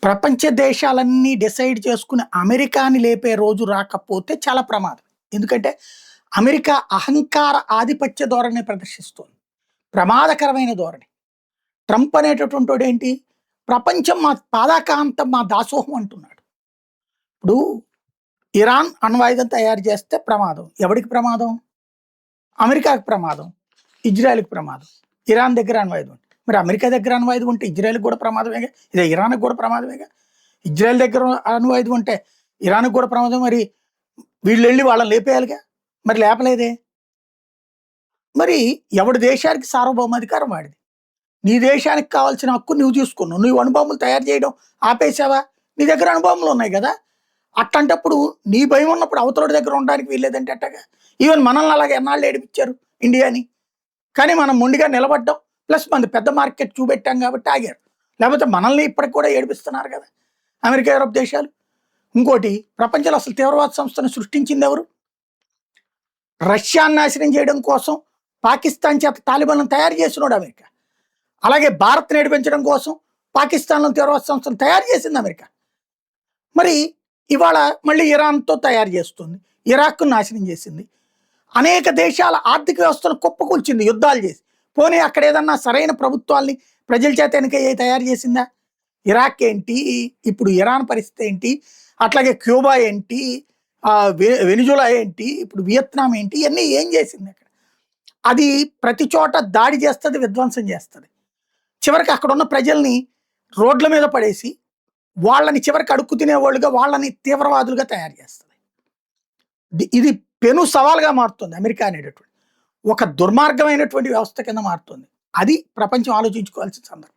ప్రపంచ దేశాలన్నీ డిసైడ్ చేసుకుని అమెరికాని లేపే రోజు రాకపోతే చాలా ప్రమాదం. ఎందుకంటే అమెరికా అహంకార ఆధిపత్య ధోరణిని ప్రదర్శిస్తోంది. ప్రమాదకరమైన ధోరణి. ట్రంప్ అనేటటువంటోడేంటి, ప్రపంచం మా పాదాకాంతం మా దాసోహం అంటున్నాడు. ఇప్పుడు ఇరాన్ అణ్వాయుధం తయారు చేస్తే ప్రమాదం. ఎవడికి ప్రమాదం? అమెరికాకి ప్రమాదం, ఇజ్రాయెల్‌కి ప్రమాదం. ఇరాన్ దగ్గర అణ్వాయుధం ఉంది. మరి అమెరికా దగ్గర అణ్వాయుధం ఉంటే ఇజ్రాయెల్‌కి కూడా ప్రమాదమేగా. ఇదే ఇరాన్‌కి కూడా ప్రమాదమేగా. ఇజ్రాయెల్ దగ్గర అణ్వాయుధం ఉంటే ఇరాన్‌కి కూడా ప్రమాదం. మరి వీళ్ళెళ్ళి వాళ్ళని లేపేయాలిగా. మరి లేపలేదే. మరి ఎవడి దేశానికి సార్వభౌమాధికారం వాడిది. నీ దేశానికి కావాల్సిన హక్కు నువ్వు తీసుకున్నావు. నువ్వు అణుబాంబులు తయారు చేయడం ఆపేసావా? నీ దగ్గర అణుబాంబులు ఉన్నాయి కదా. అట్లాంటప్పుడు నీ భయం ఉన్నప్పుడు అవతలోడి దగ్గర ఉండడానికి వీల్లేదంటే ఎట్టగా? ఈవెన్ మనల్ని అలాగే ఎన్నాళ్ళు ఏడిపించారు ఇండియాని. కానీ మనం మొండిగా నిలబడ్డాం. ప్లస్ మనది పెద్ద మార్కెట్ చూపెట్టాం కాబట్టి ఆగారు. లేకపోతే మనల్ని ఇప్పటికి కూడా ఏడిపిస్తున్నారు కదా అమెరికా, యూరోప్ దేశాలు. ఇంకోటి, ప్రపంచంలో అసలు తీవ్రవాద సంస్థను సృష్టించింది ఎవరు? రష్యాను నాశనం చేయడం కోసం పాకిస్తాన్ చేత తాలిబాన్లను తయారు చేసినోడు అమెరికా. అలాగే భారత్ నడిపించడం కోసం పాకిస్తాన్లో తీవ్రవాద సంస్థను తయారు చేసింది అమెరికా. మరి ఇవాళ మళ్ళీ ఇరాన్తో తయారు చేస్తుంది. ఇరాక్ను నాశనం చేసింది. అనేక దేశాల ఆర్థిక వ్యవస్థను కుప్పకూల్చింది యుద్ధాలు చేసి. పోనీ అక్కడ ఏదన్నా సరైన ప్రభుత్వాల్ని ప్రజల చేత ఎన్నికయ్యే తయారు చేసిందా? ఇరాక్ ఏంటి, ఇప్పుడు ఇరాన్ పరిస్థితి ఏంటి, అట్లాగే క్యూబా ఏంటి, వెనిజులా ఏంటి, ఇప్పుడు వియత్నాం ఏంటి, ఇవన్నీ ఏం చేసింది అక్కడ? అది ప్రతి చోట దాడి చేస్తుంది, విధ్వంసం చేస్తుంది. చివరికి అక్కడ ఉన్న ప్రజల్ని రోడ్ల మీద పడేసి వాళ్ళని చివరికి అడుక్కు తినేవాళ్ళుగా, వాళ్ళని తీవ్రవాదులుగా తయారు చేస్తుంది. ఇది పెను సవాల్గా మారుతుంది. అమెరికా అనేటటువంటి ఒక దుర్మార్గమైనటువంటి వ్యవస్థ కింద మారుతుంది. అది ప్రపంచం ఆలోచించుకోవాల్సిన సందర్భం.